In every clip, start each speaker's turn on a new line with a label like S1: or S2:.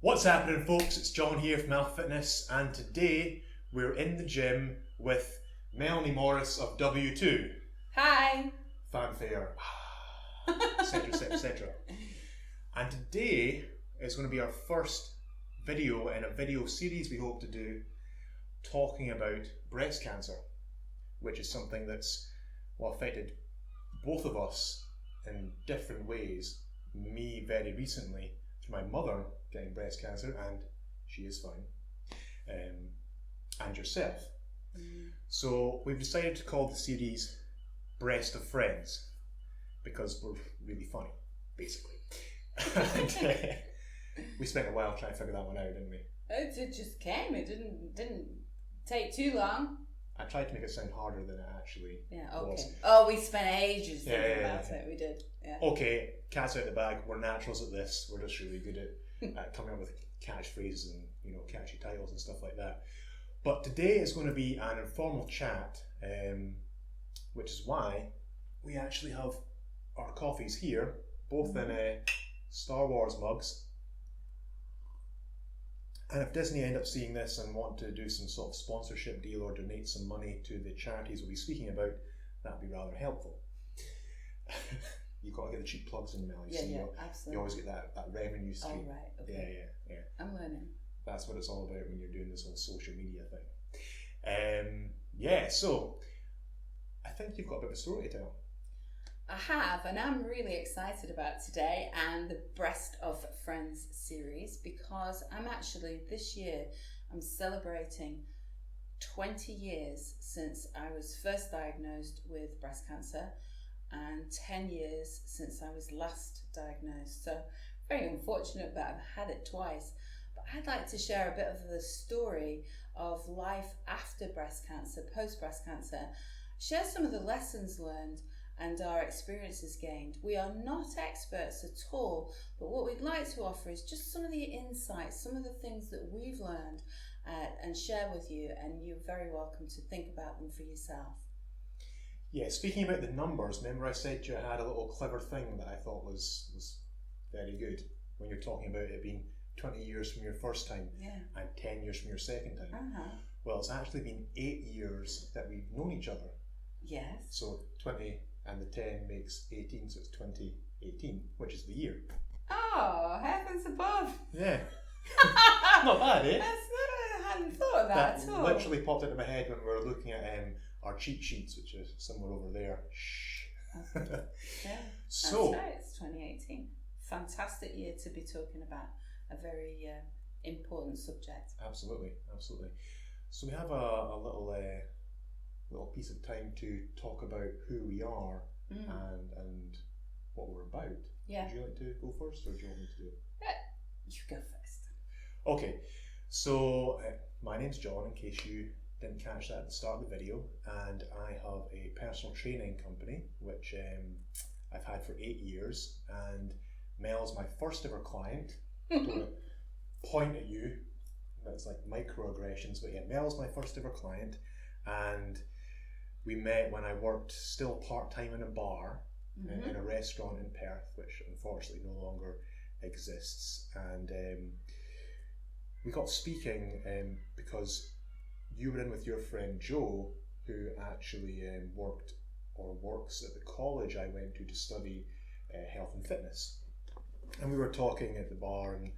S1: What's happening, folks? It's John here from Alpha Fitness, and today we're in the gym with Melanie Morris of W2.
S2: Hi.
S1: Fanfare, etc, etc, etc. And today is going to be our first video in a video series we hope to do talking about breast cancer, which is something that's affected both of us in different ways. Me very recently through my mother getting breast cancer, and she is fine, and yourself. So we've decided to call the series Breast of Friends because we're really funny, basically. And, we spent a while trying to figure that one out, didn't we?
S2: It just came. It didn't take too long.
S1: I tried to make it sound harder than it actually was.
S2: Okay. Oh, we spent ages thinking about it. We did. Yeah.
S1: Okay, cat's out the bag. We're naturals at this. We're just really good at coming up with catchphrases and catchy titles and stuff like that. But today is going to be an informal chat, which is why we actually have our coffees here, both in Star Wars mugs. And if Disney end up seeing this and want to do some sort of sponsorship deal or donate some money to the charities we'll be speaking about, that'd be rather helpful. You've got to get the cheap plugs in, Mel.
S2: Absolutely.
S1: You always get that revenue stream.
S2: Oh, right. Okay.
S1: Yeah.
S2: I'm learning.
S1: That's what it's all about when you're doing this whole social media thing. So I think you've got a bit of a story to tell.
S2: I have, and I'm really excited about today and the Breast of Friends series because this year, I'm celebrating 20 years since I was first diagnosed with breast cancer and 10 years since I was last diagnosed. So very unfortunate that I've had it twice. But I'd like to share a bit of the story of life after breast cancer, post breast cancer, share some of the lessons learned and our experiences gained. We are not experts at all, but what we'd like to offer is just some of the insights, some of the things that we've learned and share with you, and you're very welcome to think about them for yourself.
S1: Yeah, speaking about the numbers, remember I said to you I had a little clever thing that I thought was very good when you're talking about it being 20 years from your first time and 10 years from your second time. Well, it's actually been 8 years that we've known each other.
S2: Yes.
S1: So 20 and the 10 makes 18, so it's 2018, which is the year.
S2: Oh, heavens above.
S1: Yeah. Not bad, eh?
S2: I hadn't thought of that at all.
S1: That literally popped into my head when we were looking at our cheat sheets, which is somewhere over there. Shh.
S2: Yeah,
S1: so,
S2: that's right, it's 2018. Fantastic year to be talking about a very important subject.
S1: Absolutely. So we have a little piece of time to talk about who we are and what we're about.
S2: Yeah.
S1: Would you like to go first, or do you want me to do it?
S2: You go first.
S1: Okay, so my name's John, in case you didn't catch that at the start of the video, and I have a personal training company which I've had for 8 years, and Mel's my first ever client. Don't want to point at you, that's like microaggressions, but yeah, Mel's my first ever client, and we met when I worked still part-time in a bar in a restaurant in Perth, which unfortunately no longer exists, and we got speaking because you were in with your friend Joe, who actually works at the college I went to study health and fitness, and we were talking at the bar, and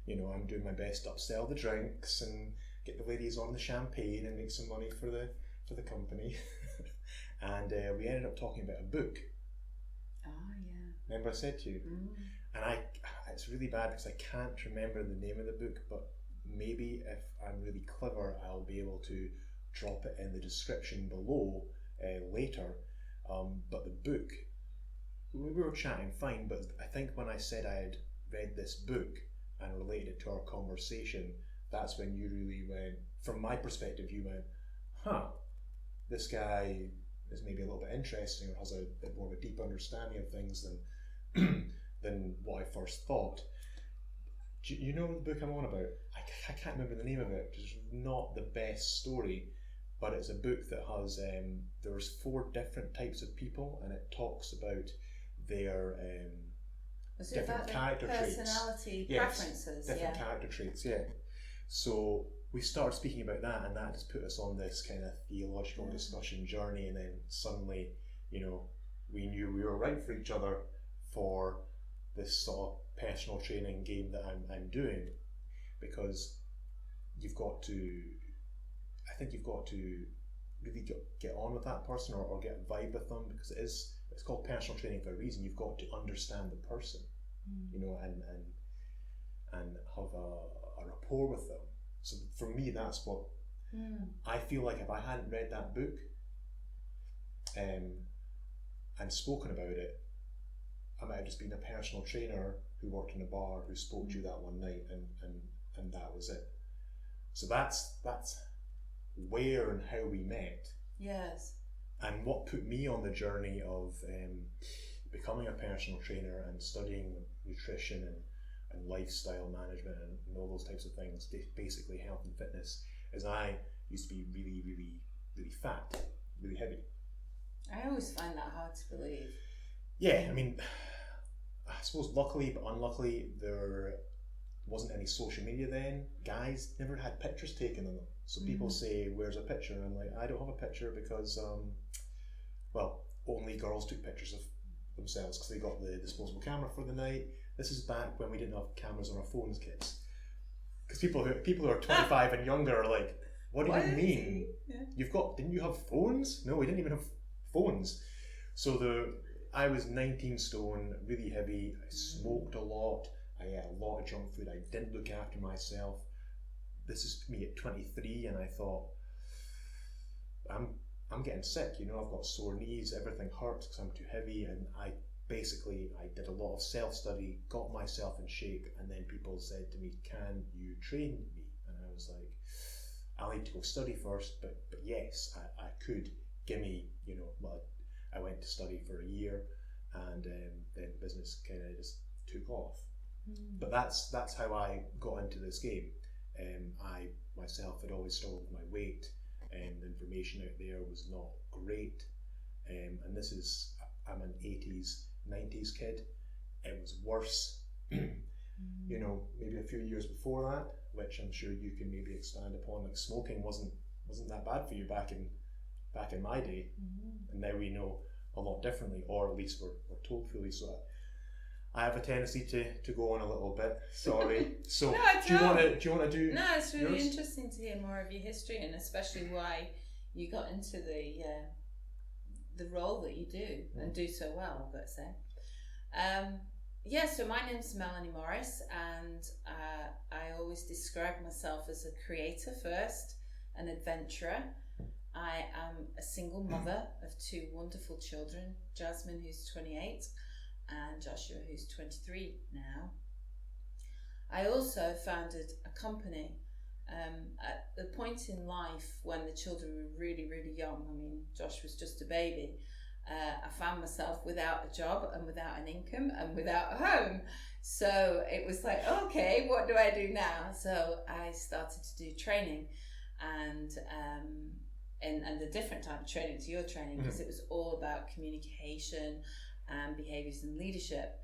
S1: I'm doing my best to upsell the drinks and get the ladies on the champagne and make some money for the company. And we ended up talking about a book.
S2: Oh yeah.
S1: Remember I said to you? And it's really bad because I can't remember the name of the book, but maybe if I'm really clever I'll be able to drop it in the description below later. But the book, we were chatting fine, but I think when I said I had read this book and related it to our conversation, that's when you really went, from my perspective, you went, this guy is maybe a little bit interesting or has a bit more of a deep understanding of things than what I first thought. Do you know the book I'm on about? I can't remember the name of it. It's not the best story, but it's a book that has there's 4 different types of people, and it talks about their
S2: Was it
S1: different
S2: about the
S1: character traits.
S2: personality
S1: Yes,
S2: preferences?
S1: different
S2: Yeah.
S1: character traits, yeah. So we started speaking about that, and that just put us on this kind of theological discussion journey, and then suddenly, we knew we were right for each other for this sort of personal training game that I'm doing, because I think you've got to really get on with that person, or get a vibe with them, because it's called personal training for a reason. You've got to understand the person, and have a rapport with them. So for me, that's what I feel like. If I hadn't read that book and spoken about it, I might have just been a personal trainer who worked in a bar who spoke to you that one night, and that was it. So that's where and how we met.
S2: Yes.
S1: And what put me on the journey of becoming a personal trainer and studying nutrition and lifestyle management and all those types of things, basically health and fitness, is I used to be really, really, really fat, really heavy.
S2: I always find that hard to believe.
S1: Yeah, I mean, I suppose luckily but unluckily, there wasn't any social media then. Guys never had pictures taken of them. So people say, where's a picture? And I'm like, I don't have a picture because, only girls took pictures of themselves because they got the disposable camera for the night. This is back when we didn't have cameras on our phones, kids. Because people who are 25 and younger are like, what do you mean? Yeah. Didn't you have phones? No, we didn't even have phones. So I was 19 stone, really heavy. I smoked a lot. I ate a lot of junk food. I didn't look after myself. This is me at 23, and I thought, I'm getting sick. I've got sore knees. Everything hurts because I'm too heavy. And I did a lot of self-study, got myself in shape, and then people said to me, "Can you train me?" And I was like, "I'll need to go study first, but yes, I could. Give me, I went to study for a year, and then business kind of just took off. But that's how I got into this game. I myself had always struggled with my weight, and the information out there was not great. And I'm an 80s, 90s kid. It was worse, maybe a few years before that, which I'm sure you can maybe expand upon. Like, smoking wasn't that bad for you back in my day, and now we know a lot differently, or at least we're told fully. So I have a tendency to go on a little bit. Sorry. So
S2: No,
S1: do you want to do?
S2: No, it's really
S1: yours?
S2: interesting to hear more of your history, and especially why you got into the role that you do and do so well, I've got to say. So my name's Melanie Morris, and I always describe myself as a creator first, an adventurer. I am a single mother of two wonderful children, Jasmine, who's 28, and Joshua, who's 23 now. I also founded a company at the point in life when the children were really, really young. I mean, Josh was just a baby. I found myself without a job and without an income and without a home. So it was like, okay, what do I do now? So I started to do training, and a different type of training to your training, because it was all about communication and behaviours and leadership.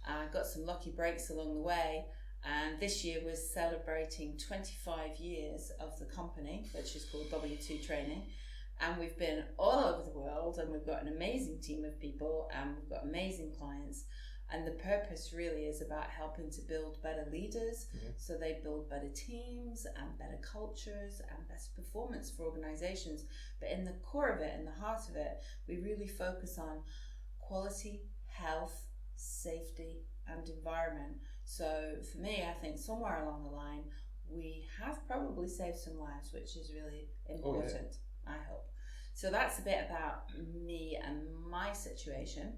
S2: I got some lucky breaks along the way, and this year we're celebrating 25 years of the company, which is called W2 Training, and we've been all over the world, and we've got an amazing team of people, and we've got amazing clients, and the purpose really is about helping to build better leaders, so they build better teams and better cultures and better performance for organisations. But in the core of it, in the heart of it, we really focus on quality, health, safety and environment. So for me, I think somewhere along the line we have probably saved some lives, which is really important. I hope. So that's a bit about me and my situation.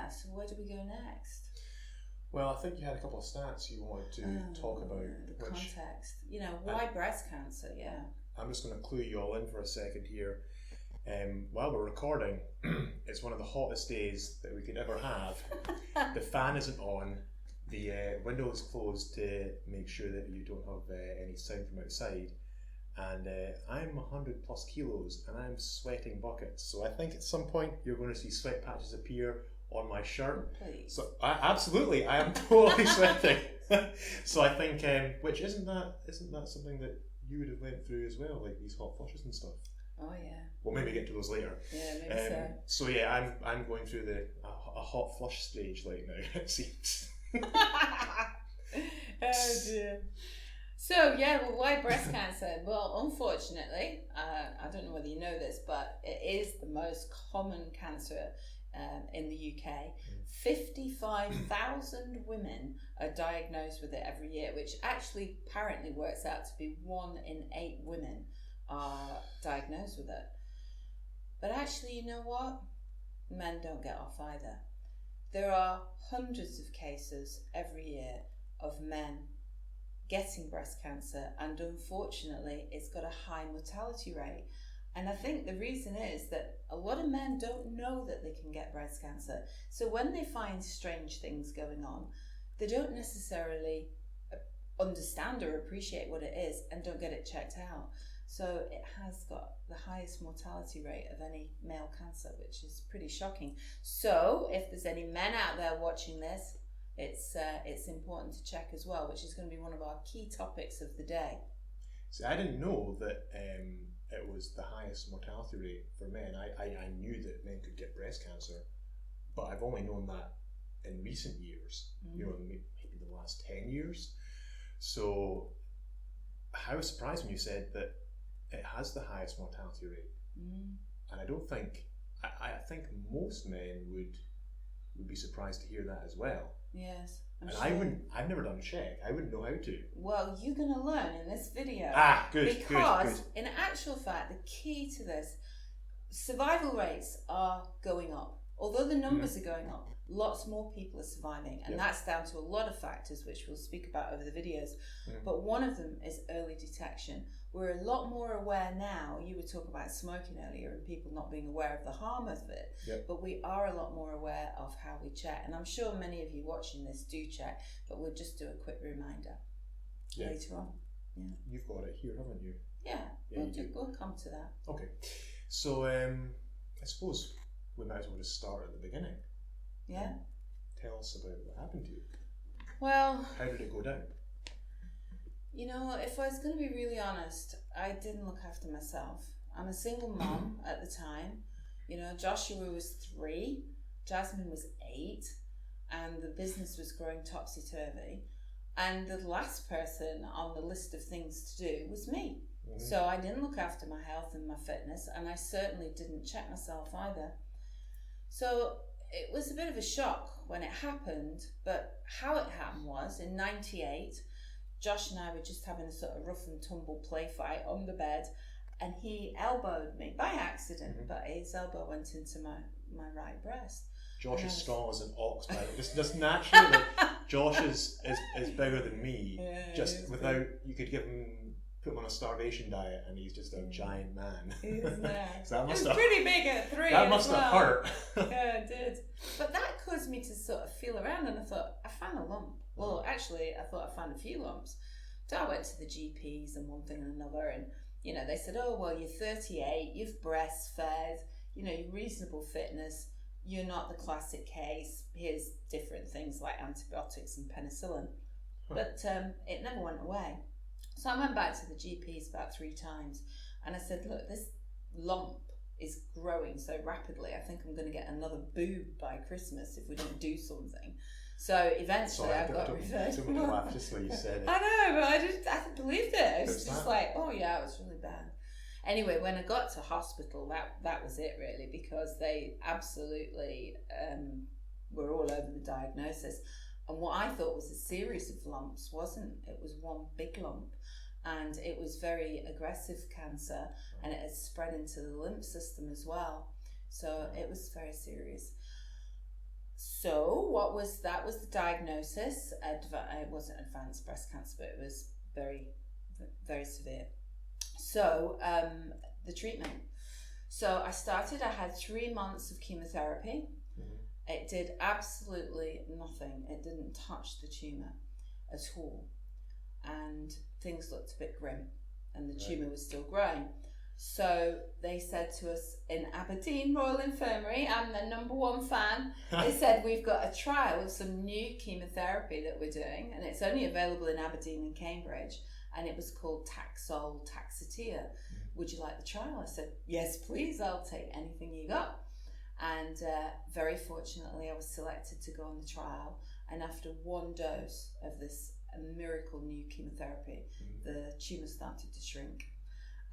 S2: So where do we go next?
S1: Well, I think you had a couple of stats you wanted to talk about.
S2: The context. Why breast cancer? Yeah.
S1: I'm just going to clue you all in for a second here. While we're recording, it's one of the hottest days that we could ever have. The fan isn't on. The window is closed to make sure that you don't have any sound from outside. And I'm 100 plus kilos and I'm sweating buckets. So I think at some point you're going to see sweat patches appear on my shirt.
S2: Please.
S1: So absolutely, I am totally sweating. So I think, which isn't that something that you would have went through as well, like these hot flushes and stuff?
S2: Oh yeah.
S1: We'll maybe get to those later.
S2: Yeah, maybe so.
S1: So yeah, I'm going through a hot flush stage right now. It seems.
S2: Oh dear. So yeah, well, why breast cancer? Well, unfortunately, I don't know whether you know this, but it is the most common cancer in the UK. 55,000 women are diagnosed with it every year, which actually apparently works out to be 1 in 8 women are diagnosed with it. But actually, you know what? Men don't get off either. There are hundreds of cases every year of men getting breast cancer, and unfortunately it's got a high mortality rate. And I think the reason is that a lot of men don't know that they can get breast cancer. So when they find strange things going on, they don't necessarily understand or appreciate what it is and don't get it checked out. So it has got the highest mortality rate of any male cancer, which is pretty shocking. So if there's any men out there watching this, it's important to check as well, which is going to be one of our key topics of the day.
S1: See, I didn't know that it was the highest mortality rate for men. I knew that men could get breast cancer, but I've only known that in recent years, maybe the last 10 years. So I was surprised when you said that it has the highest mortality rate. And I don't think, I think most men would be surprised to hear that as well.
S2: Yes, I'm
S1: and
S2: sure.
S1: I've never done a check. I wouldn't know how to.
S2: Well, you're going to learn in this video.
S1: Good,
S2: because
S1: good.
S2: in actual fact, the key to this, survival rates are going up. Although the numbers are going up, lots more people are surviving, and that's down to a lot of factors which we'll speak about over the videos. But one of them is early detection. We're a lot more aware now. You were talking about smoking earlier and people not being aware of the harm of it, but we are a lot more aware of how we check. And I'm sure many of you watching this do check, but we'll just do a quick reminder later on. Yeah.
S1: You've got it here, haven't you?
S2: Yeah, we'll come to that.
S1: Okay. So I suppose we might as well just start at the beginning.
S2: Yeah.
S1: Tell us about what happened to you.
S2: Well,
S1: how did it go down?
S2: You know, if I was going to be really honest, I didn't look after myself. I'm a single mom at the time. You know, Joshua was 3, Jasmine was 8, and the business was growing topsy-turvy. And the last person on the list of things to do was me. So I didn't look after my health and my fitness, and I certainly didn't check myself either. So it was a bit of a shock when it happened, but how it happened was in '98, Josh and I were just having a sort of rough and tumble play fight on the bed, and he elbowed me by accident, but his elbow went into my right breast.
S1: Josh is strong as an ox, by the way. Just naturally, Josh is bigger than me. Just without, you could put him on a starvation diet, and he's just a giant man.
S2: He is there.
S1: So that
S2: must have pretty big at 3.
S1: That must have hurt.
S2: Yeah, it did. But that caused me to sort of feel around, and I thought, I found a lump. Well, actually, I thought I found a few lumps. So I went to the GPs and one thing and another, and you know, they said, oh, well, you're 38, you've breastfed, you know, you're reasonable fitness, you're not the classic case, here's different things like antibiotics and penicillin. But it never went away. So I went back to the GPs about 3 times, and I said, look, this lump is growing so rapidly, I think I'm going to get another boob by Christmas if we don't do something. So eventually I got referred.
S1: Don't laugh just when you said it.
S2: I know, but I believed it. It was just like, oh yeah, it was really bad. Anyway, when I got to hospital, that was it really, because they absolutely were all over the diagnosis. And what I thought was a series of lumps wasn't. It was one big lump, and it was very aggressive cancer, and it had spread into the lymph system as well. So it was very serious. So that was the diagnosis. It wasn't advanced breast cancer, but it was very, very severe. So the treatment. So I had 3 months of chemotherapy. It did absolutely nothing. It didn't touch the tumour at all. And things looked a bit grim, and the tumour was still growing. So they said to us in Aberdeen Royal Infirmary, I'm their #1 fan. They said we've got a trial of some new chemotherapy that we're doing, and it's only available in Aberdeen and Cambridge, and it was called Taxol Taxotere. Would you like the trial? I said, yes, please. I'll take anything you got. And very fortunately, I was selected to go on the trial. And after one dose of this miracle new chemotherapy, the tumour started to shrink.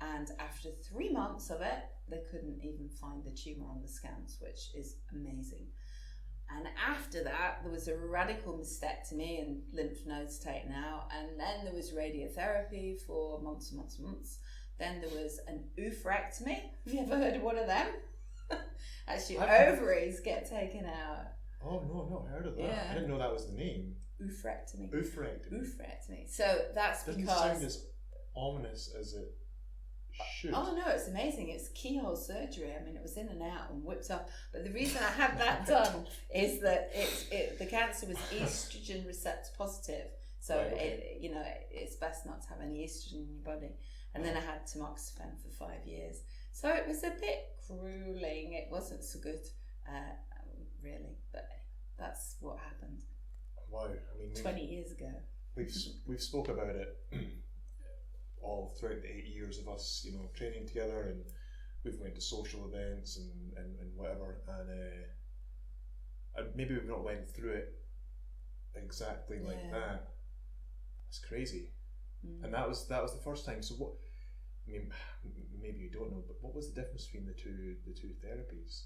S2: And after 3 months of it, they couldn't even find the tumour on the scans, which is amazing. And after that, there was a radical mastectomy and lymph nodes taken out. And then there was radiotherapy for months and months and months. Then there was an oophorectomy. Have you ever heard of one of them? Actually, ovaries get taken out.
S1: Oh, no, I've not heard of that.
S2: Yeah.
S1: I didn't know that was the name.
S2: Oophorectomy.
S1: Oophorectomy.
S2: So that's
S1: Doesn't
S2: because...
S1: sound as ominous as it should.
S2: Oh no, it's amazing. It's keyhole surgery. I mean, it was in and out and whipped off. But the reason I had that done is that the cancer was estrogen receptor positive. So
S1: Right, okay.
S2: it's best not to have any estrogen in your body. And then I had tamoxifen for 5 years. So it was a bit grueling. It wasn't so good, really. But that's what happened.
S1: Wow, I mean,
S2: 20 years ago.
S1: We've spoke about it all throughout the 8 years of us, training together, and we've went to social events and whatever, and maybe we've not went through it exactly like that. That's crazy. And that was the first time. So what? I mean, maybe you don't know, but what was the difference between the two therapies?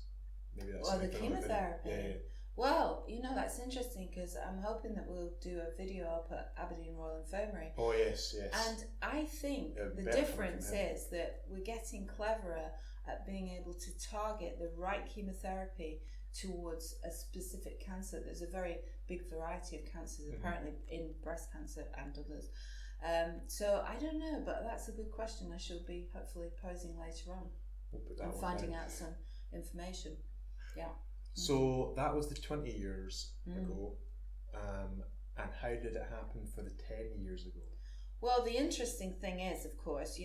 S1: Maybe that's
S2: the chemotherapy.
S1: Yeah.
S2: Well, that's interesting because I'm hoping that we'll do a video up at Aberdeen Royal Infirmary.
S1: Oh yes.
S2: And I think the difference is that we're getting cleverer at being able to target the right chemotherapy towards a specific cancer. There's a very big variety of cancers apparently in breast cancer and others. So I don't know, but that's a good question I shall be hopefully posing later on.
S1: We'll put that
S2: and
S1: one
S2: finding
S1: down.
S2: out some information. Yeah.
S1: So that was the 20 years ago. And how did it happen for the 10 years ago?
S2: Well, the interesting thing is, of course,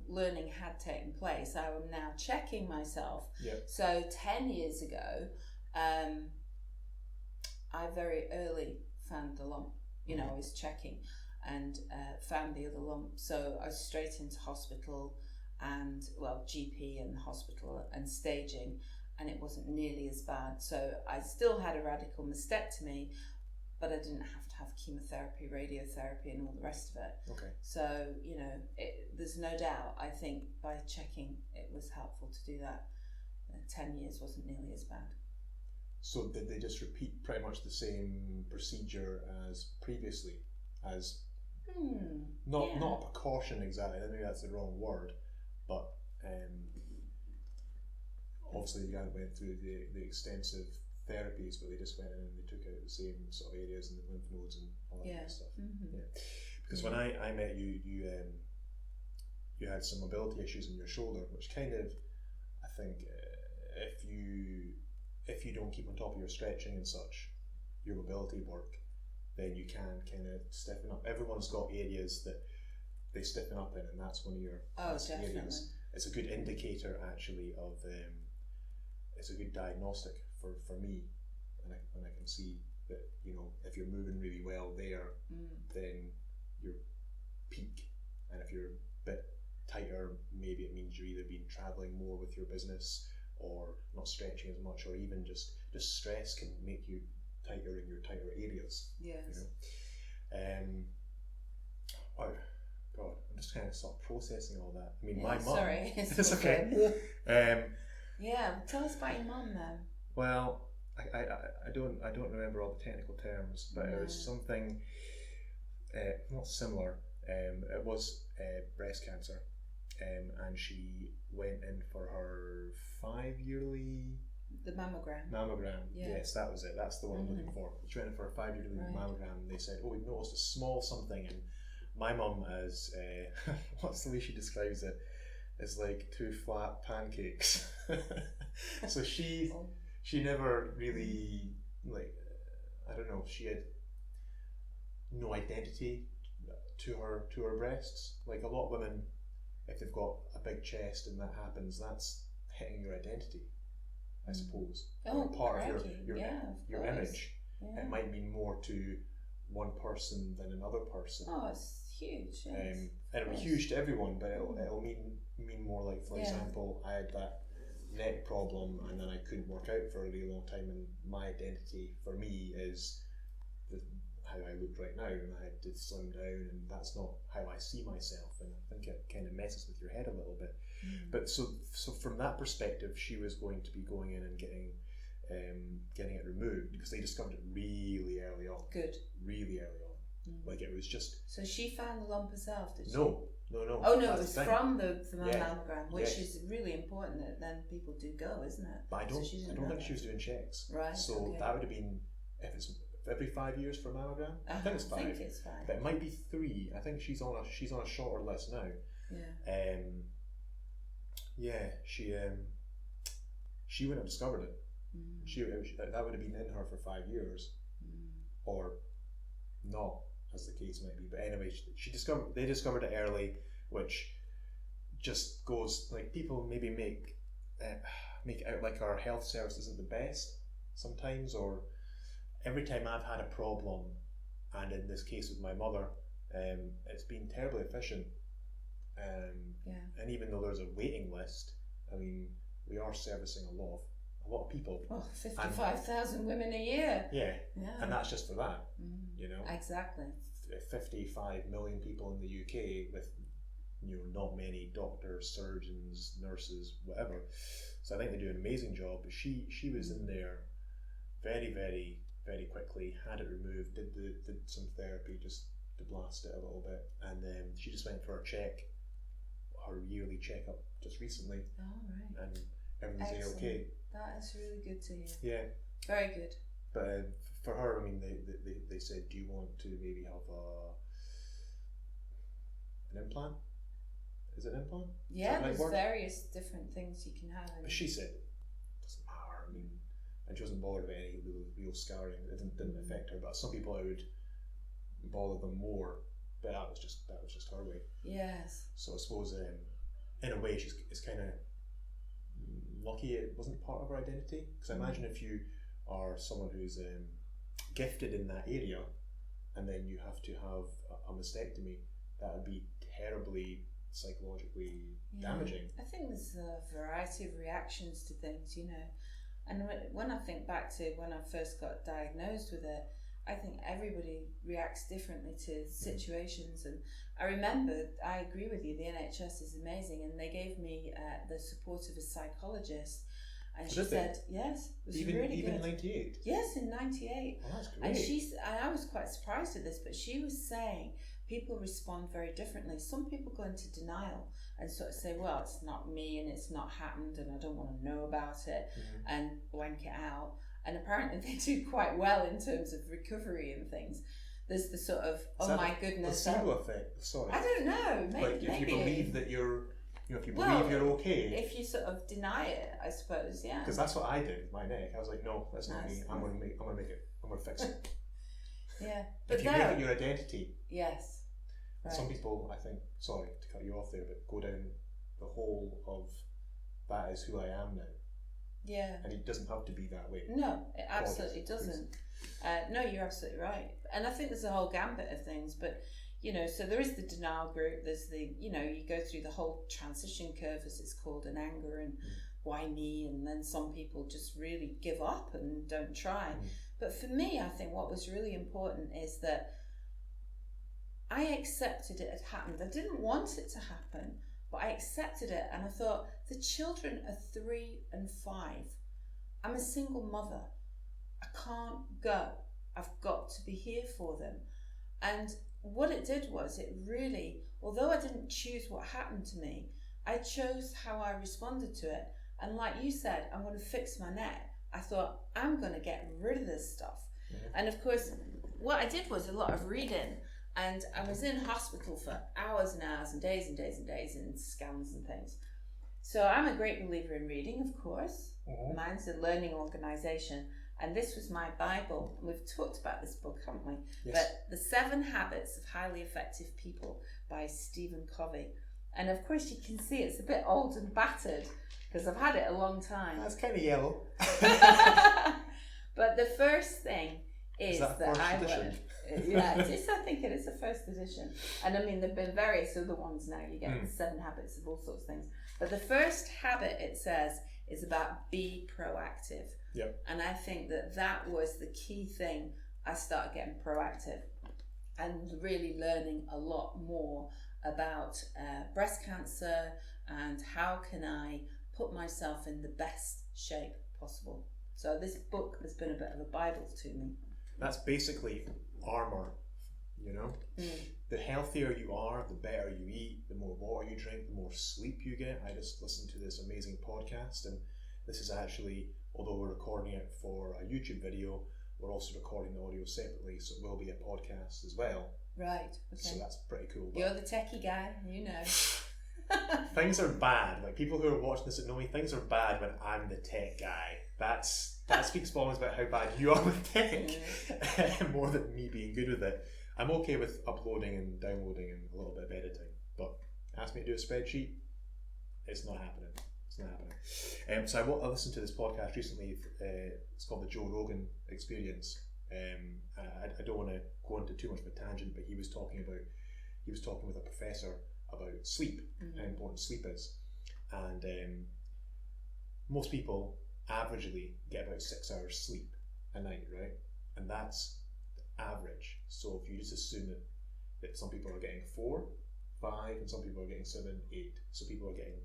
S2: learning had taken place. I am now checking myself.
S1: Yeah.
S2: So 10 years ago, I very early found the lump. I was checking and found the other lump. So I was straight into hospital and, GP and hospital and staging, and it wasn't nearly as bad. So I still had a radical mastectomy, but I didn't have to have chemotherapy, radiotherapy, and all the rest of it.
S1: Okay.
S2: So, there's no doubt, I think, by checking, it was helpful to do that. 10 years wasn't nearly as bad.
S1: So did they just repeat pretty much the same procedure as previously? As not a precaution exactly, maybe that's the wrong word, but obviously you hadn't went through the extensive therapies, but they just went in and they took out the same sort of areas in the lymph nodes and all that kind of stuff. Yeah. Because when I met you, you had some mobility issues in your shoulder, which kind of, I think, if you don't keep on top of your stretching and such, your mobility work, then you can kind of stiffen up. Everyone's got areas that they stiffen up in, and that's one of your
S2: definitely.
S1: areas. It's a good indicator actually of it's a good diagnostic for me, and I can see that if you're moving really well there, then you're peak, and if you're a bit tighter, maybe it means you're either been travelling more with your business or not stretching as much, or even just stress can make you tighter in your tighter areas.
S2: Yes.
S1: Oh God, I'm just kind of start processing all that. I mean,
S2: Yeah,
S1: my mum.
S2: sorry.
S1: It's okay.
S2: Yeah, tell us about your mum then.
S1: Well, I don't remember all the technical terms, but it was something not similar. It was breast cancer, and she went in for her 5-yearly
S2: The mammogram.
S1: mammogram.
S2: Yeah.
S1: Yes, that was it. That's the one I'm looking for. She went in for a 5-yearly
S2: Right.
S1: mammogram, and they said, "Oh, we've noticed a small something." And my mum has what's the way she describes it? It's like 2 flat pancakes. So she never really, I don't know, she had no identity to her breasts. Like a lot of women if they've got a big chest and that happens, that's hitting your identity, I suppose.
S2: Oh,
S1: Or part of
S2: crikey.
S1: your
S2: Yeah, of
S1: your
S2: course.
S1: image.
S2: Yeah.
S1: It might mean more to one person than another person.
S2: Oh, it's huge. Yes.
S1: And it'll be
S2: course.
S1: huge to everyone, but it'll mean more like, for
S2: Yeah.
S1: example, I had that neck problem and then I couldn't work out for a really long time, and my identity for me is how I look right now, and I had to slim down, and that's not how I see myself, and I think it kind of messes with your head a little bit. But so from that perspective, she was going to be going in and getting it removed, because they discovered it really early on.
S2: Good.
S1: Really early on. Like, it was just...
S2: So she found the lump herself, did she?
S1: No.
S2: Oh no,
S1: That's
S2: it was
S1: the thing.
S2: from the
S1: Yeah.
S2: mammogram, which
S1: Yes.
S2: is really important that then people do go, isn't it?
S1: But I
S2: So
S1: don't,
S2: she
S1: I
S2: didn't
S1: don't
S2: know
S1: think
S2: that.
S1: she was doing checks.
S2: Right,
S1: So
S2: okay.
S1: that would have been, if it's every 5 years for a mammogram. I think it's 5.
S2: I think it's 5.
S1: But it might be 3. I think she's on a shorter list now.
S2: Yeah.
S1: She wouldn't have discovered it. That would have been in her for 5 years, or not, as the case might be. But anyway, they discovered it early, which just goes, like, people maybe make it out like our health service isn't the best sometimes, or every time I've had a problem, and in this case with my mother, it's been terribly efficient. And even though there's a waiting list, I mean, we are servicing a lot of people.
S2: Oh, 55,000 women a year.
S1: Yeah,
S2: Yeah.
S1: and that's just for that. You know,
S2: Exactly.
S1: 55 million people in the UK with, you know, not many doctors, surgeons, nurses, whatever. So I think they do an amazing job. But she was in there very, very, very quickly, had it removed, did some therapy just to blast it a little bit, and then she just went for her yearly checkup just recently,
S2: Oh, right.
S1: and everything's
S2: Excellent.
S1: okay.
S2: That is really good to hear.
S1: Yeah,
S2: Very good.
S1: but for her, I mean, they said, do you want to maybe have an implant? Is it an implant?
S2: Yeah,
S1: Is that the right
S2: there's
S1: word?
S2: various different things you can have.
S1: But she said it doesn't matter. I mean, and she wasn't bothered about any real scarring. It didn't affect her. But some people, it would bother them more. But that was just her way.
S2: Yes.
S1: So I suppose, in a way, it's kind of lucky it wasn't part of her identity. Because I imagine if you are someone who's gifted in that area, and then you have to have a mastectomy, that would be terribly psychologically damaging.
S2: I think there's a variety of reactions to things, you know. And when I think back to when I first got diagnosed with it, I think everybody reacts differently to situations. And I remember, I agree with you, the NHS is amazing, and they gave me the support of a psychologist. And she
S1: Did they?
S2: said, yes, it was
S1: Even
S2: really good.
S1: 98.
S2: Yes, in 98.
S1: Oh, that's great.
S2: And I was quite surprised at this, but she was saying people respond very differently. Some people go into denial and sort of say, well, it's not me and it's not happened and I don't want to know about it, and blank it out. And apparently they do quite well in terms of recovery and things. There's the sort of, oh my goodness.
S1: Placebo effect. Sorry.
S2: I don't know. Maybe,
S1: Like, if you believe that you're, if you believe
S2: Well,
S1: you're okay.
S2: If you sort of deny it, I suppose, yeah.
S1: Because that's what I did with my neck. I was like, no, that's not
S2: Nice.
S1: me. I'm gonna make it. I'm gonna fix it.
S2: Yeah. But
S1: If you make it your identity,
S2: yes. Right.
S1: some people, I think, sorry to cut you off there, but go down the whole of that is who I am now.
S2: Yeah.
S1: And it doesn't have to be that way.
S2: No, it absolutely
S1: Apologies,
S2: doesn't. No, you're absolutely right. And I think there's a whole gambit of things, but you know, so there is the denial group, there's the, you know, you go through the whole transition curve, as it's called, and anger and why me, and then some people just really give up and don't try. But for me, I think what was really important is that I accepted it had happened. I didn't want it to happen, but I accepted it, and I thought, the children are 3 and 5. I'm a single mother. I can't go. I've got to be here for them. And what it did was, it really, although I didn't choose what happened to me, I chose how I responded to it. And like you said, I'm going to fix my neck. I thought, I'm going to get rid of this stuff. And of course, what I did was a lot of reading. And I was in hospital for hours and hours and days and days and days in scans and things. So I'm a great believer in reading, of course. Mine's a learning organisation. And this was my Bible. And we've talked about this book, haven't we?
S1: Yes.
S2: But The 7 Habits of Highly Effective People by Stephen Covey. And of course you can see it's a bit old and battered because I've had it a long time.
S1: That's kind of yellow.
S2: But the first thing is
S1: that
S2: that
S1: first
S2: I
S1: edition?
S2: yeah, it is. I think it is the first edition. And I mean, there've been various other ones now. You get 7 habits of all sorts of things. But the first habit, it says, is about be proactive.
S1: Yep.
S2: And I think that was the key thing. I started getting proactive and really learning a lot more about breast cancer and how can I put myself in the best shape possible. So this book has been a bit of a Bible to me.
S1: That's basically armor, you know? The healthier you are, the better you eat, the more water you drink, the more sleep you get. I just listened to this amazing podcast, and this is actually, although we're recording it for a YouTube video, we're also recording the audio separately, so it will be a podcast as well.
S2: Right, okay.
S1: So that's pretty cool.
S2: You're the techie guy, you know.
S1: Things are bad. Like, people who are watching this that know me, things are bad when I'm the tech guy. That speaks volumes about how bad you are with tech, more than me being good with it. I'm okay with uploading and downloading and a little bit of editing, but ask me to do a spreadsheet, it's not happening. It's not happening. So I listened to this podcast recently. It's called the Joe Rogan Experience. I don't want to go into too much of a tangent, but he was talking with a professor about sleep, how important sleep is, and most people averagely get about 6 hours sleep a night, right? And that's average. So if you just assume that some people are getting 4, 5, and some people are getting 7, 8, so people are getting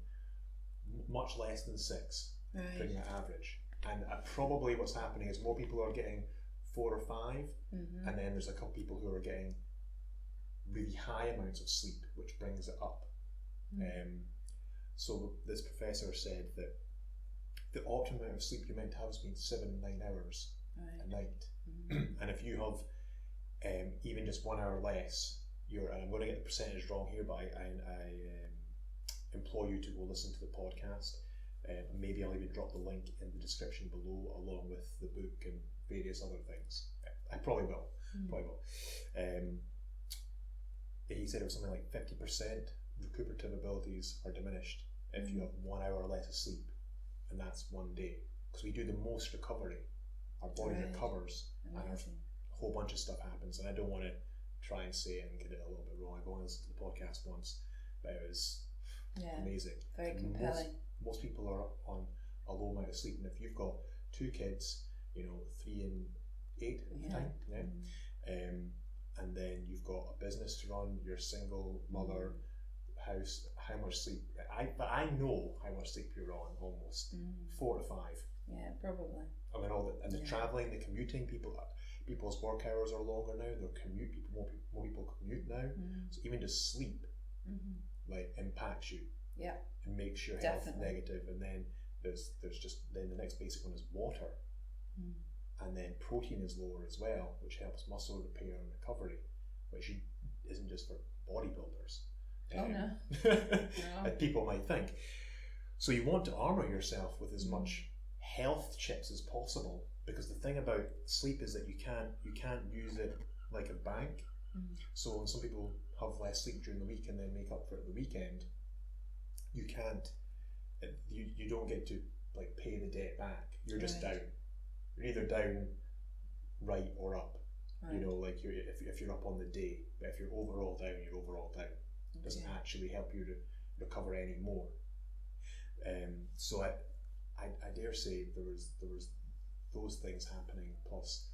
S1: much less than 6,
S2: Right.
S1: bringing that average. And probably what's happening is more people are getting 4 or 5, and then there's a couple people who are getting really high amounts of sleep, which brings it up. So this professor said that the optimum amount of sleep you're meant to have is between 7 and 9 hours a night. And if you have even just 1 hour less, and I'm going to get the percentage wrong here, but I implore you to go listen to the podcast. Maybe I'll even drop the link in the description below, along with the book and various other things. I probably will. He said it was something like 50% recuperative abilities are diminished if you have 1 hour or less of sleep, and that's one day. Because we do the most recovery. Our body recovers, and a whole bunch of stuff happens. And I don't want to try and say and get it a little bit wrong. I've only listened to the podcast once, but it was amazing.
S2: Very compelling.
S1: Most people are on a low amount of sleep, and if you've got 2 kids, 3 and 8 at the time, and then you've got a business to run, you're a single mother, house, how much sleep? I know how much sleep you're on, almost 4 to 5.
S2: Yeah, probably.
S1: I mean, the traveling, the commuting, people's work hours are longer now. More people commute now. So even just sleep, like, impacts you.
S2: Yeah.
S1: And makes your health negative. And then there's the next basic one is water. And then protein is lower as well, which helps muscle repair and recovery, which isn't just for bodybuilders.
S2: No.
S1: As people might think. So you want to armor yourself with as much health chips as possible, because the thing about sleep is that you can't use it like a bank. So when some people have less sleep during the week and then make up for it the weekend, you don't get to, like, pay the debt back. You're just down. You're either down right or up. Like if you're up on the day, but if you're overall down, you're overall down. It doesn't actually help you to recover any more. So I dare say there was those things happening. Plus,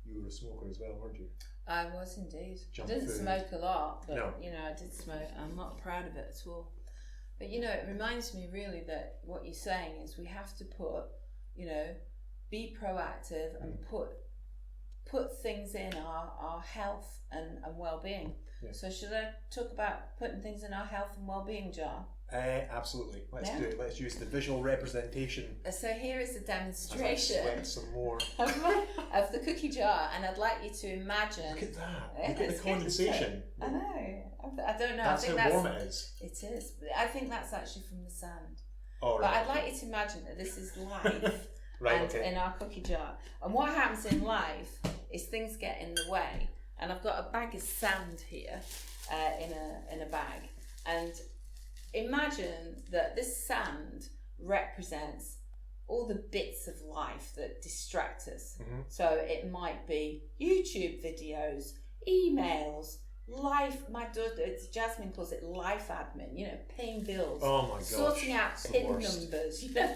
S1: you were a smoker as well, weren't you?
S2: I was indeed.
S1: Junk
S2: I didn't
S1: food.
S2: smoke a lot, but
S1: No.
S2: I did smoke. I'm not proud of it at all. But it reminds me really that what you're saying is we have to put, be proactive and put things in our health and well-being.
S1: Yeah.
S2: So should I talk about putting things in our health and well-being jar?
S1: Absolutely. Let's do it. Let's use the visual representation.
S2: So here is a
S1: As
S2: demonstration
S1: I sweat some more.
S2: of the cookie jar, and I'd like you to imagine.
S1: Look at that.
S2: Yeah,
S1: Look at the
S2: it's good,
S1: condensation.
S2: I know. I don't know.
S1: That's
S2: I think
S1: how warm it is.
S2: It is. I think that's actually from the sand.
S1: Oh,
S2: But
S1: right.
S2: I'd like you to imagine that this is live
S1: Right,
S2: and
S1: okay.
S2: in our cookie jar. And what happens in life is things get in the way. And I've got a bag of sand here in a bag. And imagine that this sand represents all the bits of life that distract us.
S1: Mm-hmm.
S2: So it might be YouTube videos, emails, life. My daughter, Jasmine calls it life admin. You know, paying bills,
S1: Oh my gosh,
S2: sorting out
S1: it's the
S2: PIN
S1: worst.
S2: numbers. You know,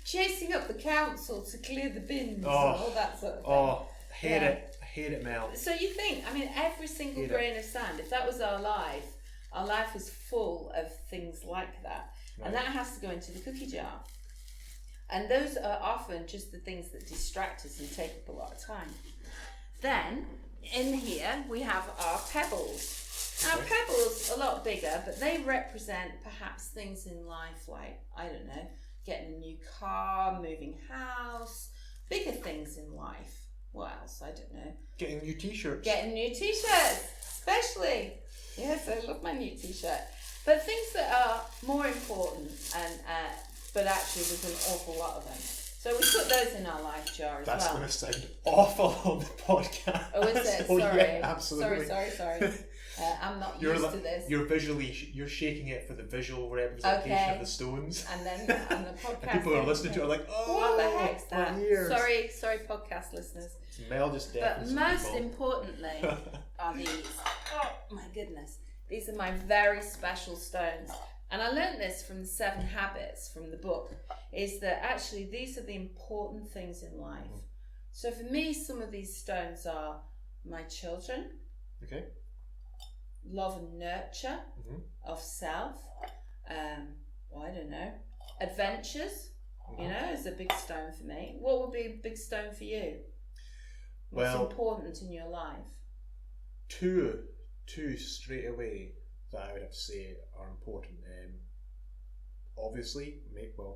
S2: chasing up the council to clear the bins,
S1: Oh.
S2: and all that sort of thing.
S1: Oh, hate
S2: Yeah.
S1: it. I hate it, Mel.
S2: So you think, I mean, every single
S1: Hate it.
S2: grain of sand, if that was our life is full of things like that.
S1: Right.
S2: And that has to go into the cookie jar. And those are often just the things that distract us and take up a lot of time. Then, in here, we have our pebbles. Now,
S1: Okay.
S2: pebbles are a lot bigger, but they represent perhaps things in life like, I don't know, getting a new car, moving house, bigger things in life. What else? I don't know.
S1: Getting new t-shirts.
S2: Getting new t-shirts, especially. Yes, I love my new t-shirt. But things that are more important, and but actually there's an awful lot of them. So we put those in our life jar as
S1: That's
S2: well.
S1: going to sound awful on the podcast.
S2: Oh, is it?
S1: Oh,
S2: Sorry.
S1: yeah, absolutely.
S2: Sorry. I'm not
S1: You're
S2: used to this.
S1: You're visually, you're shaking it for the visual representation
S2: Okay.
S1: of the stones.
S2: And then on the podcast.
S1: And people are listening to it are like, oh,
S2: What the heck's
S1: my
S2: that?
S1: ears.
S2: Sorry, podcast listeners.
S1: Mel just
S2: But
S1: deafens
S2: most
S1: people.
S2: importantly are these. Oh my goodness. These are my very special stones. And I learned this from the 7 Habits from the book, is that actually these are the important things in life. So for me, some of these stones are my children,
S1: Okay.
S2: love and nurture
S1: Mhm.
S2: of self, well, I don't know, adventures, you know, is a big stone for me. What would be a big stone for you? What's
S1: Well,
S2: important in your life?
S1: two straight away that I would have to say are important. Obviously,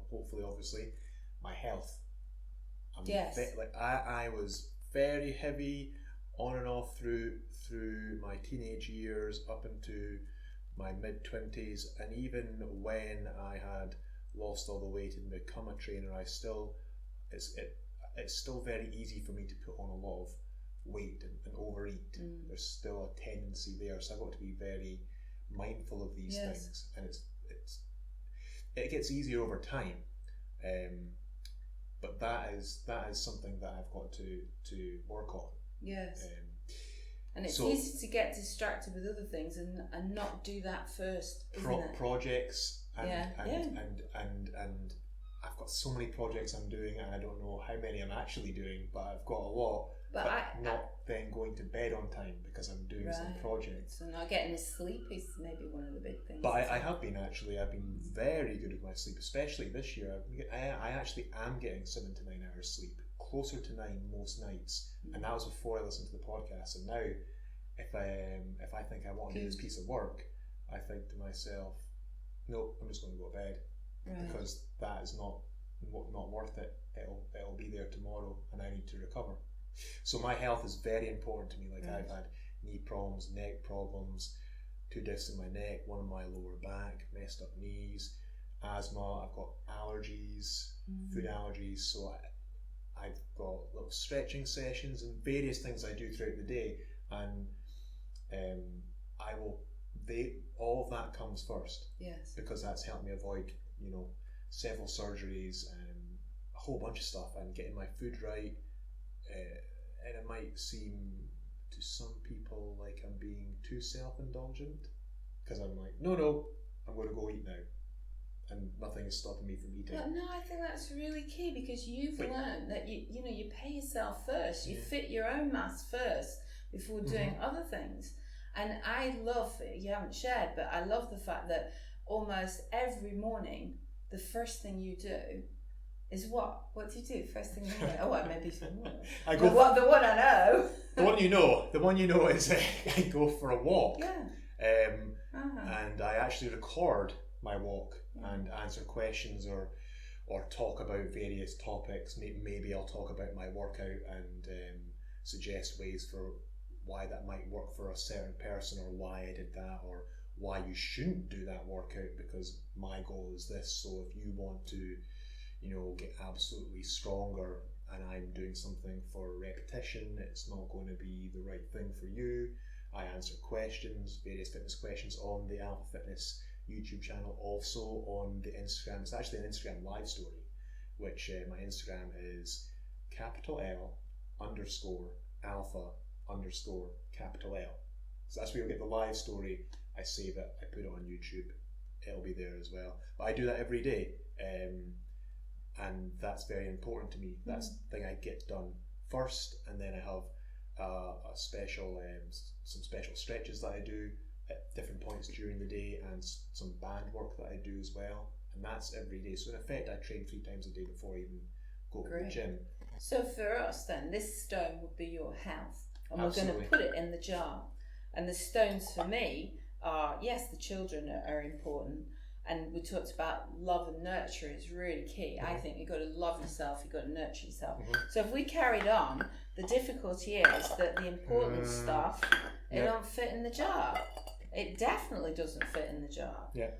S1: hopefully, my health.
S2: Yes.
S1: I was very heavy on and off through my teenage years up into my mid-20s, and even when I had lost all the weight and become a trainer, it's still very easy for me to put on a lot of weight and overeat. There's still a tendency there, so I've got to be very mindful of these
S2: Yes.
S1: things, and it gets easier over time, but that is something that I've got to work on.
S2: Yes. And it's
S1: so-
S2: easy to get distracted with other things and not do that first, isn't it?
S1: Projects and,
S2: Yeah.
S1: and I've got so many projects I'm doing, and I don't know how many I'm actually doing, but I've got a lot.
S2: But
S1: not then going to bed on time because I'm doing some
S2: Right.
S1: projects.
S2: So not getting sleep is maybe one of the big things.
S1: But I have been actually. I've been very good with my sleep, especially this year. I actually am getting 7 to 9 hours sleep, closer to 9 most nights, and that was before I listened to the podcast. And now, if I think I want to do this piece of work, I think to myself, no, I'm just going to go to bed
S2: Right.
S1: because that is not worth it. It'll be there tomorrow, and I need to recover. So my health is very important to me. Like
S2: Right.
S1: I've had knee problems, neck problems, 2 discs in my neck, 1 in my lower back, messed up knees, asthma. I've got allergies, food allergies. So I've got little stretching sessions and various things I do throughout the day, and all of that comes first
S2: Yes.
S1: because that's helped me avoid several surgeries and a whole bunch of stuff, and getting my food right. And it might seem to some people like I'm being too self-indulgent because I'm like, no, I'm going to go eat now, and nothing is stopping me from eating.
S2: But no, I think that's really key because you've
S1: But-
S2: learned that you pay yourself first. You
S1: Yeah.
S2: fit your own mass first before doing other things. And I love, you haven't shared, but I love the fact that almost every morning the first thing you do is what? What do you do first thing in the morning? Oh, well, maybe some more.
S1: I go.
S2: The one I know.
S1: The one you know is I go for a walk.
S2: Yeah.
S1: And I actually record my walk and answer questions or talk about various topics. Maybe I'll talk about my workout and suggest ways for why that might work for a certain person, or why I did that, or why you shouldn't do that workout because my goal is this. So if you want to, get absolutely stronger and I'm doing something for repetition, it's not going to be the right thing for you. I answer questions, various fitness questions on the Alpha Fitness YouTube channel, also on the Instagram. It's actually an Instagram live story, which my Instagram is _alpha_alpha_L. So that's where you'll get the live story. I save it, I put it on YouTube. It'll be there as well. But I do that every day, and that's very important to me. That's the thing I get done first, and then I have a special, some special stretches that I do at different points during the day, and some band work that I do as well. And that's every day. So in effect, I train 3 times a day before I even go to the gym.
S2: So for us then, this stone would be your health, and
S1: Absolutely.
S2: we're going to put it in the jar. And the stones for me are, yes, the children are important, and we talked about love and nurture is really key. I think you've got to love yourself, you've got to nurture yourself. So if we carried on, the difficulty is that the important stuff, it don't fit in the jar. It definitely doesn't fit in the jar.
S1: Yeah.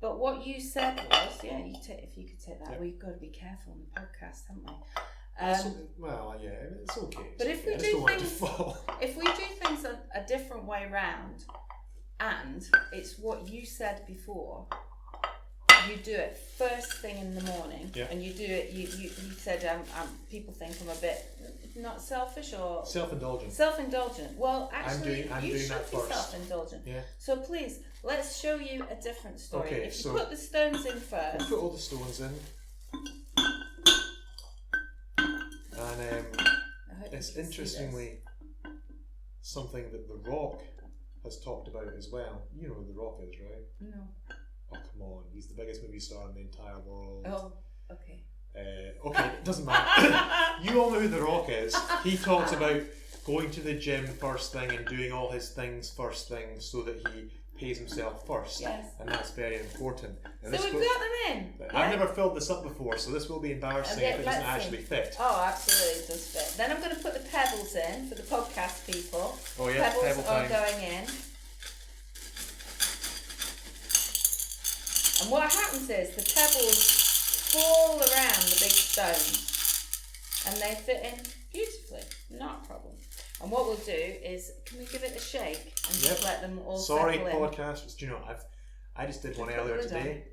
S2: But what you said was, if you could take that, we've got to be careful on the podcast, haven't we?
S1: Well, yeah, it's okay.
S2: But if we
S1: I just don't
S2: do
S1: want it to
S2: things,
S1: fall.
S2: if we do things a different way round, and it's what you said before, you do it first thing in the morning, and you do it. You said people think I'm a bit not selfish or
S1: self-indulgent.
S2: Self-indulgent. Well, actually,
S1: I'm
S2: you
S1: doing
S2: should
S1: that
S2: be
S1: first.
S2: self-indulgent.
S1: Yeah.
S2: So please, let's show you a different story.
S1: Okay,
S2: if you
S1: so
S2: put the stones in first.
S1: We'll put all the stones in, and
S2: I hope
S1: it's
S2: you can see
S1: interestingly something that The Rock has talked about as well. You know who The Rock is, right?
S2: this. No.
S1: Oh, come on. He's the biggest movie star in the entire world.
S2: Oh, okay.
S1: Okay, it doesn't matter. You all know who The Rock is. He talks about going to the gym first thing and doing all his things first thing so that he pays himself first.
S2: Yes.
S1: And that's very important. And
S2: So we've got them in.
S1: I've never filled this up before, so this will be embarrassing if it doesn't actually fit.
S2: Oh, absolutely, it does fit. Then I'm going to put the pebbles in for the podcast people.
S1: Oh yeah,
S2: Pebbles
S1: pebble
S2: are
S1: time.
S2: going in. And what happens is the pebbles fall around the big stones and they fit in beautifully, not a problem. And what we'll do is, can we give it a shake and just let them all
S1: Sorry,
S2: settle in?
S1: podcasters. Do you know, I just did one
S2: Put the
S1: earlier
S2: lid
S1: today.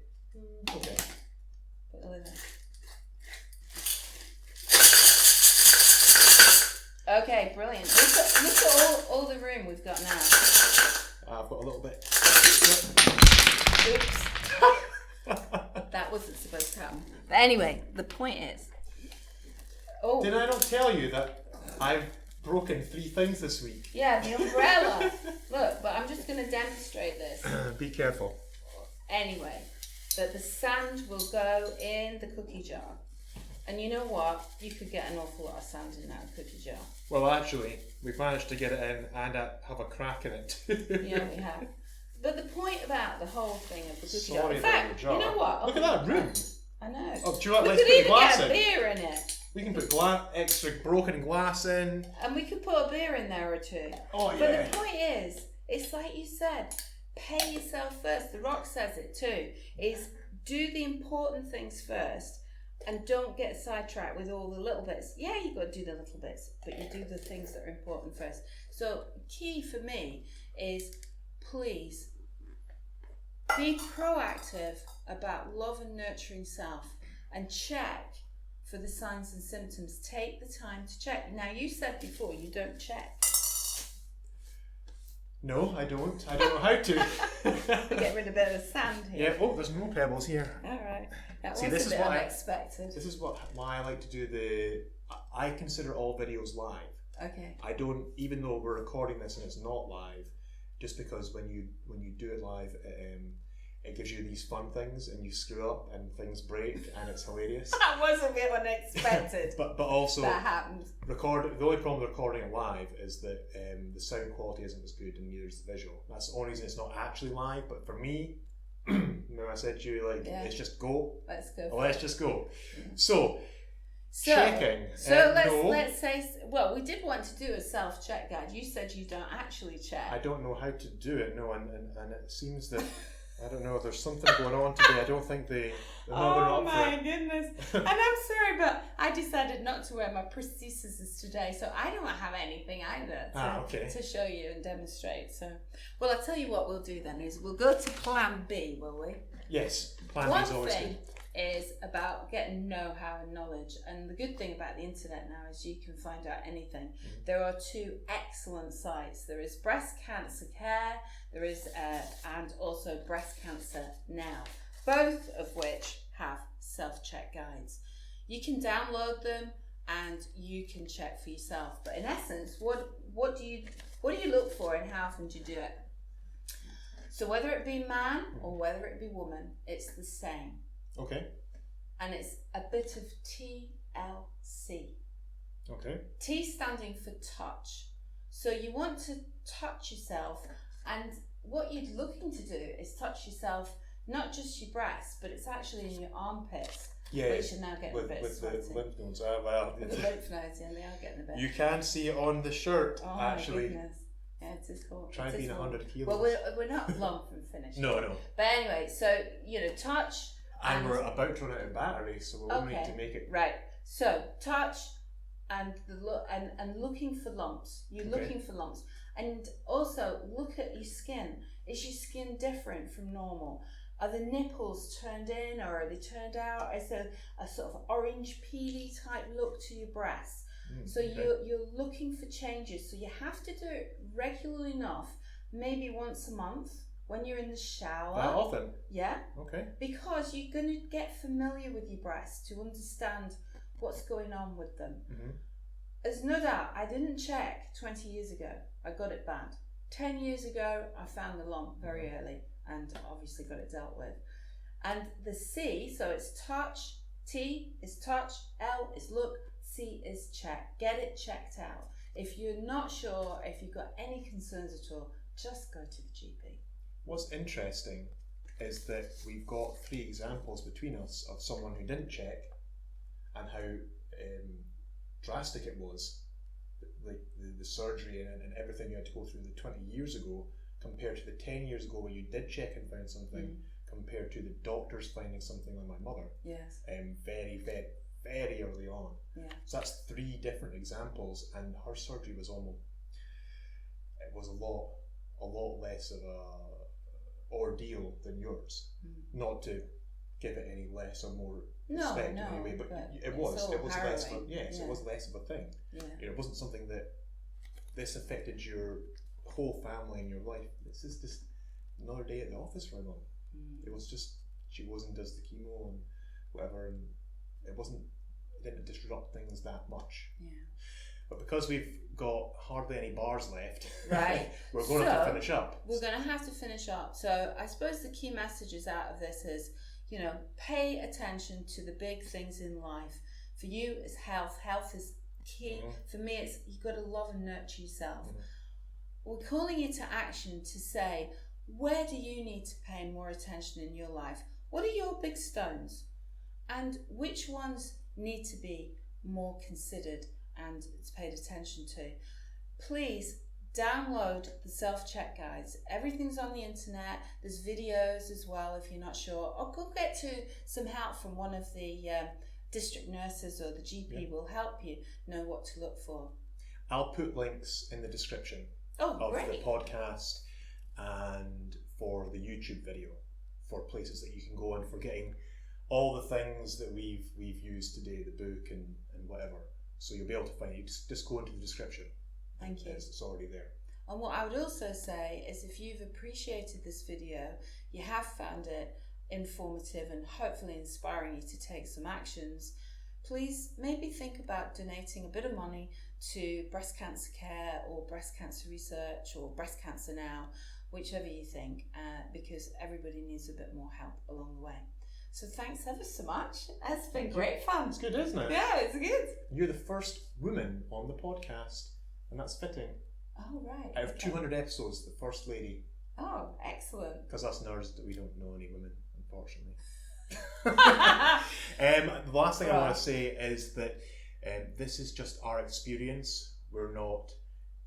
S1: Okay.
S2: Put the lid on. Okay, brilliant. Look at all the room we've got now.
S1: I've got a little bit.
S2: Oops. That wasn't supposed to happen. But anyway, the point is. Oh.
S1: Did I not tell you that I've broken 3 things this week?
S2: Yeah, the umbrella. Look, but I'm just going to demonstrate this.
S1: Be careful.
S2: Anyway, that the sand will go in the cookie jar. And you know what? You could get an awful lot of sand in that cookie jar.
S1: Well, actually, we've managed to get it in and have a crack in it.
S2: Yeah, we have. But the point about the whole thing of the cookie jar.
S1: Sorry
S2: In
S1: about
S2: fact,
S1: your jar.
S2: you know what?
S1: Look at that room.
S2: I know.
S1: Oh, do you know what?
S2: We
S1: Let's
S2: could
S1: put the
S2: even
S1: glass
S2: get
S1: in.
S2: beer in it.
S1: We can put extra broken glass in.
S2: And we could put a beer in there or two.
S1: Oh,
S2: But
S1: yeah.
S2: the point is, it's like you said, pay yourself first. The Rock says it too, is do the important things first and don't get sidetracked with all the little bits. Yeah, you've got to do the little bits, but you do the things that are important first. So key for me is, please, be proactive about love and nurturing self and check for the signs and symptoms. Take the time to check. Now, you said before you don't check.
S1: No, I don't. I don't know how to.
S2: We get rid of a bit of sand here.
S1: Yeah. Oh, there's more pebbles here.
S2: All right. That
S1: See,
S2: was
S1: this
S2: a
S1: is
S2: bit
S1: what
S2: unexpected.
S1: This is why I like to do I consider all videos live.
S2: Okay.
S1: I don't, even though we're recording this and it's not live, just because when you do it live, it gives you these fun things and you screw up and things break and it's hilarious.
S2: That was a bit unexpected.
S1: but also
S2: that happened.
S1: the only problem with recording it live is that the sound quality isn't as good and neither is the visual. That's the only reason it's not actually live. But for me, remember I said to you, let's just go.
S2: Let's go.
S1: Let's just go. So checking.
S2: So
S1: no,
S2: let's say, well, we did want to do a self-check guide. You said you don't actually check.
S1: I don't know how to do it. No, and it seems that I don't know. There's something going on today. I don't think they're not up for it.
S2: Goodness. And I'm sorry, but I decided not to wear my prostheses today, so I don't have anything either to show you and demonstrate. So, well, I'll tell you what we'll do then is we'll go to plan B, will we?
S1: Yes, plan B is always good.
S2: One thing is about getting know-how and knowledge, and the good thing about the internet now is you can find out anything. There are 2 excellent sites. There is Breast Cancer Care, there is and also Breast Cancer Now, both of which have self-check guides. You can download them and you can check for yourself. But in essence, what do you look for and how often do you do it? So whether it be man or whether it be woman, it's the same.
S1: Okay.
S2: And it's a bit of TLC.
S1: Okay.
S2: T standing for touch. So you want to touch yourself, and what you're looking to do is touch yourself, not just your breasts, but it's actually in your armpits.
S1: Yeah,
S2: which are now getting a bit
S1: with
S2: sweaty.
S1: the lymph nodes. With
S2: the lymph nodes, yeah, they are getting a bit.
S1: You can see it on the shirt, actually.
S2: My goodness. Yeah, it is cool.
S1: Try being 100 kilos.
S2: Well, we're not long from finished.
S1: No.
S2: But anyway, so, touch.
S1: And we're about to run out of battery, so we'll need to make it.
S2: Right. So, touch and looking for lumps. You're looking for lumps. And also, look at your skin. Is your skin different from normal? Are the nipples turned in or are they turned out? Is there a sort of orange peely type look to your breasts? So you're looking for changes. So you have to do it regularly enough, maybe once a month when you're in the shower.
S1: That often?
S2: Yeah.
S1: Okay.
S2: Because you're going to get familiar with your breasts to understand what's going on with them.
S1: Mm-hmm.
S2: There's no doubt, I didn't check 20 years ago. I got it bad. 10 years ago, I found the lump very early and obviously got it dealt with. And the C, so it's touch, T is touch, L is look, C is check. Get it checked out. If you're not sure, if you've got any concerns at all, just go to the GP.
S1: What's interesting is that we've got 3 examples between us of someone who didn't check and how drastic it was, like the surgery and everything you had to go through the 20 years ago compared to the 10 years ago when you did check and found something, compared to the doctors finding something on my mother.
S2: Yes.
S1: Very, very, very early on.
S2: Yeah.
S1: So that's 3 different examples, and her surgery was a lot less of a ordeal than yours. Not to give it any less or more respect in any way, but it was less of it was less of a thing.
S2: Yeah.
S1: It wasn't something that this affected your whole family and your life. This is just another day at the office for mum. It was just she goes and does the chemo and whatever, and it didn't disrupt things that much.
S2: Yeah.
S1: But because we've got hardly any bars left,
S2: right,
S1: we're going to have to finish up.
S2: We're going to have to finish up. So I suppose the key messages out of this is, pay attention to the big things in life. For you, it's health. Health is key. For me, it's you've got to love and nurture yourself. We're calling you to action to say, where do you need to pay more attention in your life? What are your big stones? And which ones need to be more considered and paid attention to? Please download the self-check guides. Everything's on the internet. There's videos as well if you're not sure. Or go get to some help from one of the district nurses or the GP will help you know what to look for.
S1: I'll put links in the description of the podcast and for the YouTube video for places that you can go and for getting all the things that we've used today, the book and whatever. So you'll be able to find it. Just go into the description.
S2: Thank you.
S1: It's already there.
S2: And what I would also say is if you've appreciated this video, you have found it informative and hopefully inspiring you to take some actions, please maybe think about donating a bit of money to Breast Cancer Care or Breast Cancer Research or Breast Cancer Now, whichever you think, because everybody needs a bit more help along the way. So thanks ever so much. It's been great fun.
S1: It's good, isn't it?
S2: Yeah, it's good.
S1: You're the first woman on the podcast, and that's fitting.
S2: Oh, right.
S1: Out of 200 episodes, the first lady.
S2: Oh, excellent.
S1: Because us nerds, we don't know any women, unfortunately. The last thing I want to say is that this is just our experience. We're not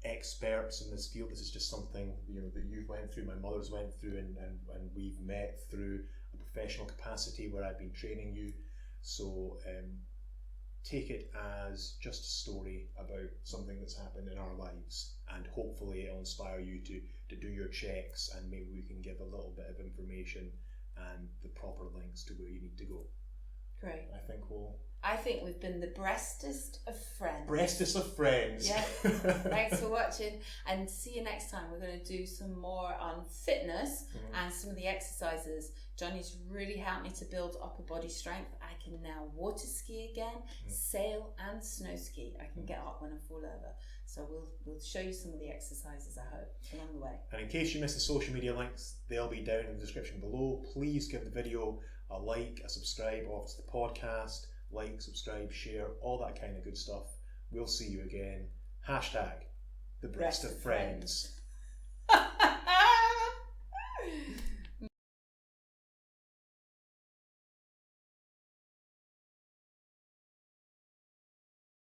S1: experts in this field. This is just something that you've went through, my mother's went through, and we've met through a professional capacity where I've been training you. So take it as just a story about something that's happened in our lives, and hopefully it'll inspire you to do your checks, and maybe we can give a little bit of information and the proper links to where you need to go.
S2: Great.
S1: I think
S2: we've been the breastest of friends.
S1: Breastest of friends.
S2: Yeah. Thanks for watching, and see you next time. We're going to do some more on fitness and some of the exercises. Johnny's really helped me to build upper body strength. I can now water ski again, sail and snow ski. I can get up when I fall over. So we'll show you some of the exercises, I hope, along the way.
S1: And in case you missed the social media links, they'll be down in the description below. Please give the video a like, a subscribe, or to the podcast. Like, subscribe, share, all that kind of good stuff. We'll see you again. #the Breast of Friends.